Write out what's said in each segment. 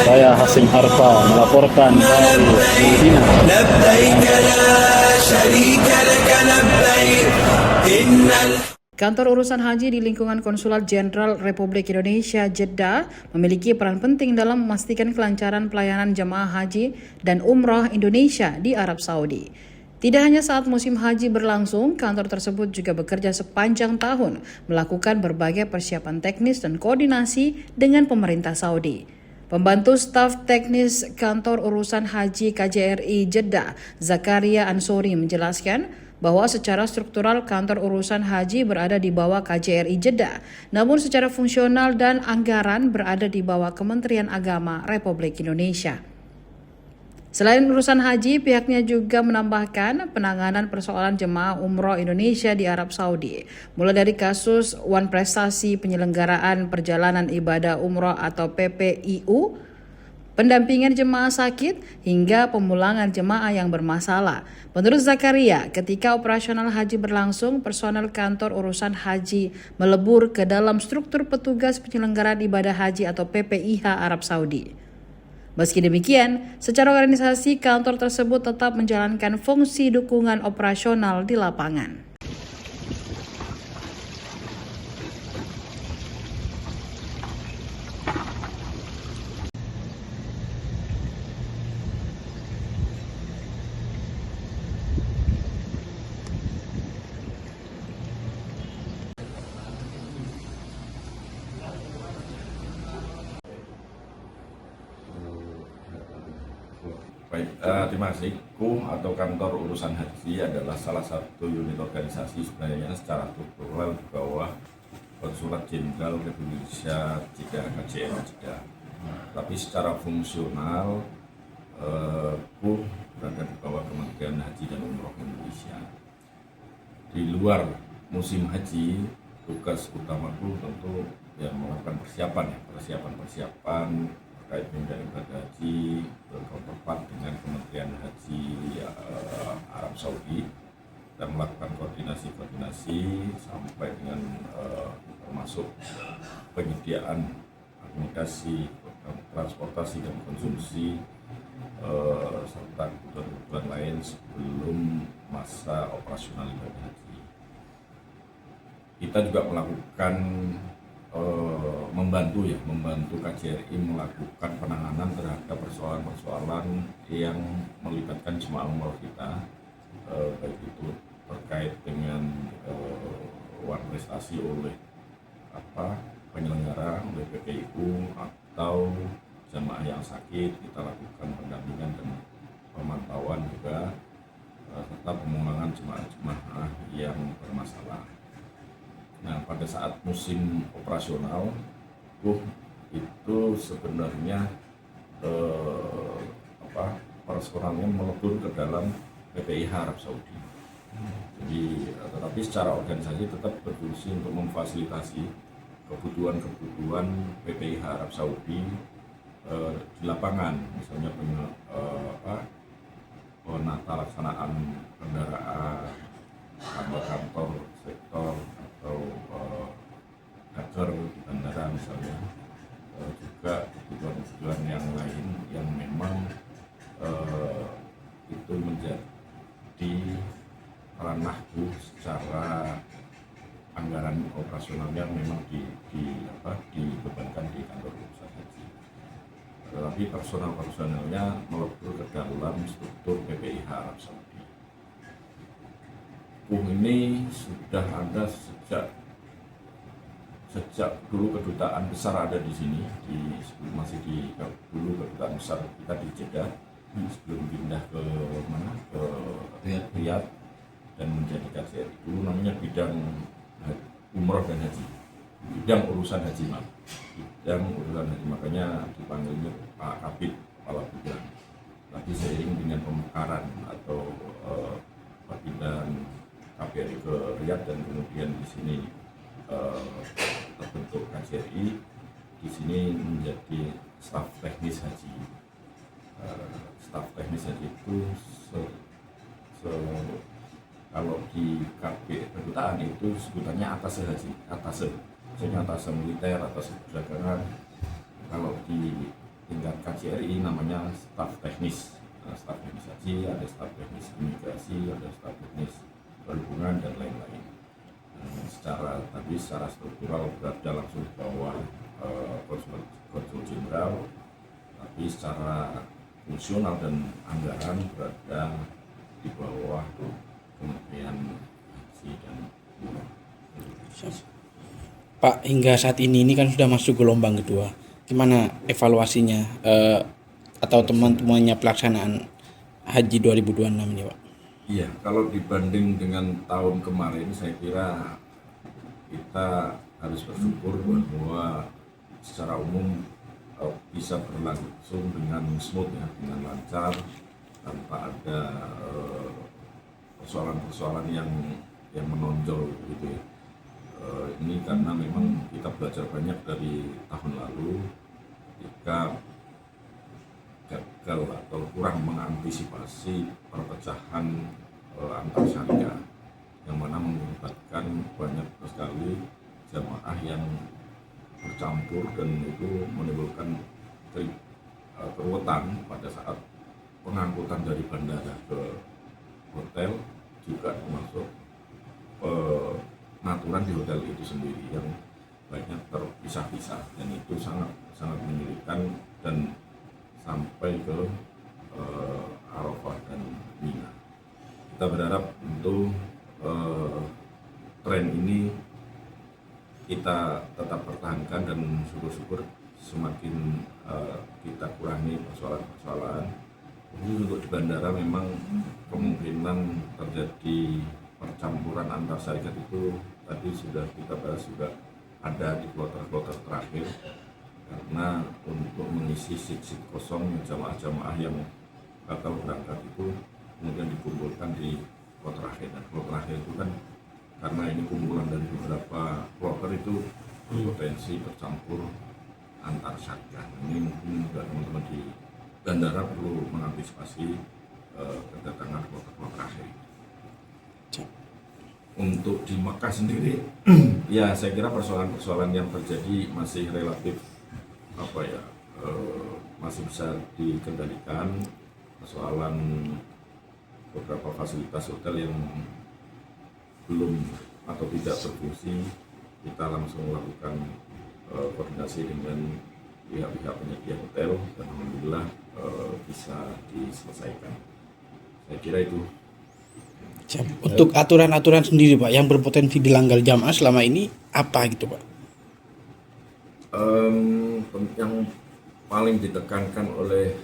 Saya Hasim Harfa melaporkan dari Filipina. Kantor Urusan Haji di lingkungan Konsulat Jenderal Republik Indonesia Jeddah memiliki peran penting dalam memastikan kelancaran pelayanan jemaah haji dan umrah Indonesia di Arab Saudi. Tidak hanya saat musim haji berlangsung, kantor tersebut juga bekerja sepanjang tahun melakukan berbagai persiapan teknis dan koordinasi dengan pemerintah Saudi. Pembantu staf teknis Kantor Urusan Haji KJRI Jeddah, Zakaria Ansori menjelaskan bahwa secara struktural kantor urusan haji berada di bawah KJRI Jeddah, namun secara fungsional dan anggaran berada di bawah Kementerian Agama Republik Indonesia. Selain urusan haji, pihaknya juga menambahkan penanganan persoalan jemaah umroh Indonesia di Arab Saudi, mulai dari kasus wan prestasi penyelenggaraan perjalanan ibadah umroh atau PPIU, pendampingan jemaah sakit, hingga pemulangan jemaah yang bermasalah. Menurut Zakaria, ketika operasional haji berlangsung, personel kantor urusan haji melebur ke dalam struktur petugas penyelenggaraan ibadah haji atau PPIH Arab Saudi. Meski demikian, secara organisasi kantor tersebut tetap menjalankan fungsi dukungan operasional di lapangan. Baik, terima kasih. KUH atau Kantor Urusan Haji adalah salah satu unit organisasi sebenarnya secara struktural di bawah Konsulat Jenderal Republik Indonesia Jeddah KJRI Jeddah. Tapi secara fungsional KUH berada di bawah Kementerian Haji dan Umroh Indonesia. Di luar musim haji, tugas utama KUH tentu melakukan persiapan terkait dengan ibadah haji, berkontak dengan Kementerian Haji Arab Saudi dan melakukan koordinasi sampai dengan termasuk penyediaan akomodasi, transportasi dan konsumsi serta kebutuhan lain sebelum masa operasional ibadah haji. Kita juga melakukan membantu KJRI melakukan penanganan terhadap persoalan-persoalan yang melibatkan jemaah umroh kita, baik itu terkait dengan wan prestasi oleh penyelenggara oleh PPIU atau jemaah yang sakit. Kita lakukan pendampingan dan pemantauan juga serta pemulangan jemaah yang bermasalah. Nah, pada saat musim operasional, itu sebenarnya personalnya melebur ke dalam PPIH Arab Saudi. Jadi, tetapi secara organisasi tetap berfungsi untuk memfasilitasi kebutuhan PPIH Arab Saudi di lapangan, misalnya penata laksanaan kendaraan, kantor-kantor sektor atau hacker di bandara misalnya, juga kebutuhan yang lain yang memang itu menjadi ranah secara anggaran operasionalnya memang dibebankan di kantor urusan haji. Tetapi personalnya melebur ke dalam struktur PPIH Arab Saudi. Ini sudah ada sejak dulu kedutaan besar ada di sini, dulu kedutaan besar kita di Jeddah sebelum pindah ke Riyadh dan menjadi KJRI. Dulu namanya bidang umroh dan haji, bidang urusan haji, makanya dipanggilnya Pak Kabid, Kepala Bidang. Tapi seiring dengan pemekaran atau perpindahan KBRI ke Riyadh dan kemudian di sini terbentuk KJRI, di sini menjadi staf teknis haji. Staf teknis haji itu kalau di KB kedutaan itu sebutannya atase haji, maksudnya atase militer, atase perdagangan. Kalau di tingkat KJRI namanya staf teknis. Staf teknis haji, ada staf teknis imigrasi, ada staf teknis perhubungan dan lain-lain. Secara struktural berada langsung di bawah Konsul Jenderal, tapi secara fungsional dan anggaran berada di bawah Kementerian Haji dan Umroh. Pak, hingga saat ini kan sudah masuk gelombang kedua. Gimana evaluasinya atau teman-temannya pelaksanaan Haji 2026 ini, Pak? Iya, kalau dibanding dengan tahun kemarin, saya kira kita harus bersyukur bahwa secara umum bisa berlangsung dengan smooth ya, dengan lancar, tanpa ada persoalan-persoalan yang menonjol gitu ya. Ini karena memang kita belajar banyak dari tahun lalu ketika gagal atau kurang mengantisipasi perpecahan antar syariah yang mana mengakibatkan banyak sekali jamaah yang bercampur dan itu menimbulkan keruwetan pada saat pengangkutan dari bandara ke hotel, juga termasuk pengaturan di hotel itu sendiri yang banyak terpisah-pisah, dan itu sangat menyulitkan dan sampai ke Arafah dan Mina. Kita berharap untuk tren ini kita tetap pertahankan dan syukur-syukur semakin kita kurangi persoalan-persoalan. Untuk di bandara memang kemungkinan terjadi percampuran antar syarikat itu tadi sudah kita bahas, juga ada di kloter-kloter terakhir, karena untuk mengisi seat kosong jamaah-jamaah yang batal berangkat itu kemudian dikumpulkan di kloter akhir. Dan kloter akhir itu kan karena ini kumpulan dari beberapa kloter itu berpotensi tercampur antar syarikat. Ini mungkin juga teman-teman di bandara perlu mengantisipasi kedatangan kloter-kloter akhir. Untuk di Mekah sendiri, ya saya kira persoalan-persoalan yang terjadi masih relatif masih bisa dikendalikan. Persoalan beberapa fasilitas hotel yang belum atau tidak berfungsi, kita langsung melakukan koordinasi dengan pihak-pihak penyedia hotel dan alhamdulillah bisa diselesaikan. Saya kira itu. Untuk aturan-aturan sendiri, Pak, yang berpotensi dilanggar jamaah selama ini apa gitu, Pak? Yang paling ditekankan oleh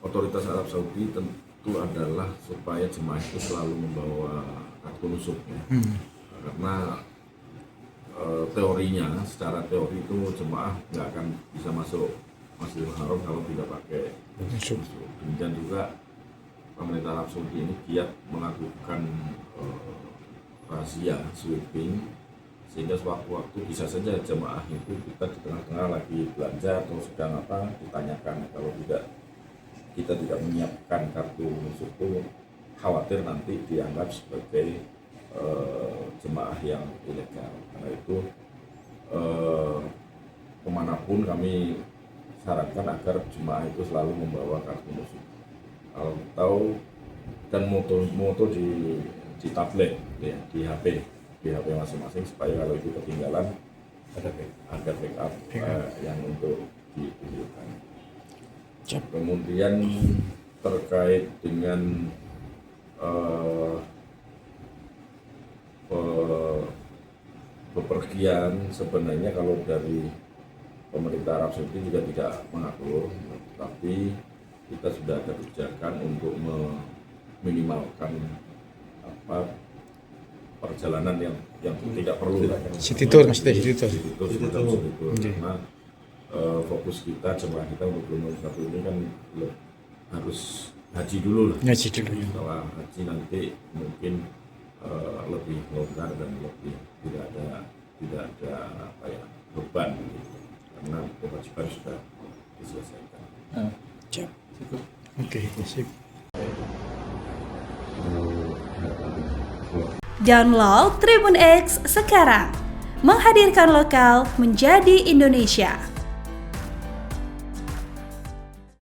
otoritas Arab Saudi tentu adalah supaya jemaah itu selalu membawa kartu nusuk ya. Karena teorinya, secara teori itu jemaah nggak akan bisa masuk Masjidil Haram kalau tidak pakai nusuk. Demikian juga pemerintah Arab Saudi ini giat melakukan razia sweeping, sehingga sewaktu-waktu bisa saja jemaah itu kita di tengah-tengah lagi belanja atau sedang ditanyakan. Kalau kita tidak menyiapkan kartu nusuk itu khawatir nanti dianggap sebagai jemaah yang ilegal. Karena itu kemanapun kami sarankan agar jemaah itu selalu membawa kartu nusuk atau dan moto di tablet ya, di HP masing-masing, supaya kalau itu ketinggalan ada backup yang untuk ditunjukkan. Kemudian terkait dengan bepergian, sebenarnya kalau dari pemerintah Arab Saudi juga tidak mengatur, tapi kita sudah ada kebijakan untuk meminimalkan perjalanan yang tidak perlu. City tour maksudnya, Karena fokus kita, jemaah kita untuk 2021 ini kan harus haji dulu lah. Setelah haji nanti mungkin lebih longgar dan lebih tidak ada beban gitu. Karena kewajiban sudah diselesaikan. Oke, sip. Download Tribun X sekarang, menghadirkan lokal menjadi Indonesia.